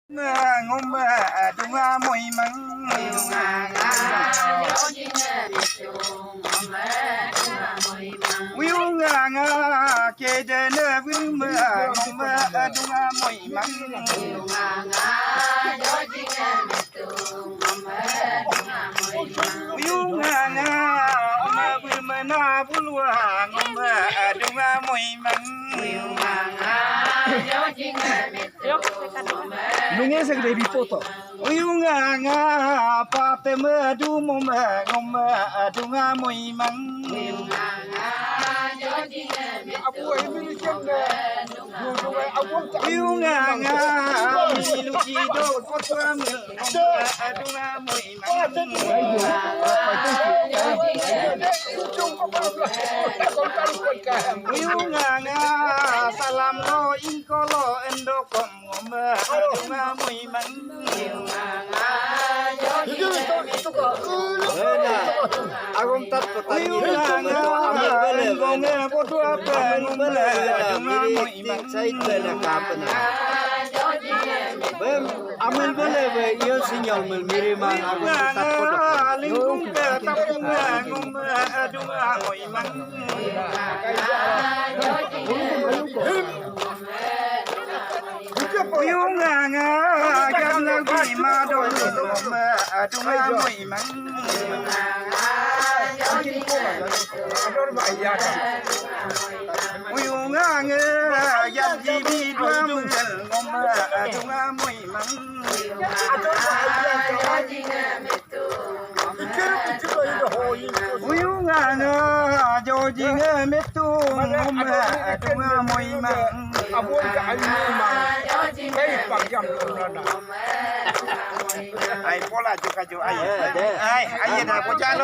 ngom dunga moi mang wiunga nga ke de ne wim ngom dunga moi mang wiunga nga ma wim na bulwa ngom dunga moi mang Nungé sa gre bipoto. Uyunga nga pa pe me du mo me ngom dunga moi mang Abu ini kende. Nungé abu uyunga nga lu ji do ko twa me dunga moi mang uyunga nga salam lo in ko lo endo kom ngom dunga moi mang Agong tat patani. uyunga nga ngom ko twa pe ngom dunga moi mang Sai na kapana. Bem amal bole be yo sinyal mel miri mang agong tat patani. lingkung ke tapung ngom dunga moi mang uyunga nga gam lang bi ma do ngom dunga moi mang uyunga nga yam ji bi dwa mung ngom dunga moi mang uyunga nga joji nga metu ngom dunga moi mang Abon ka ayu mang. Kai pak jam na. ai pola juga jo ai ai ai na ko jalo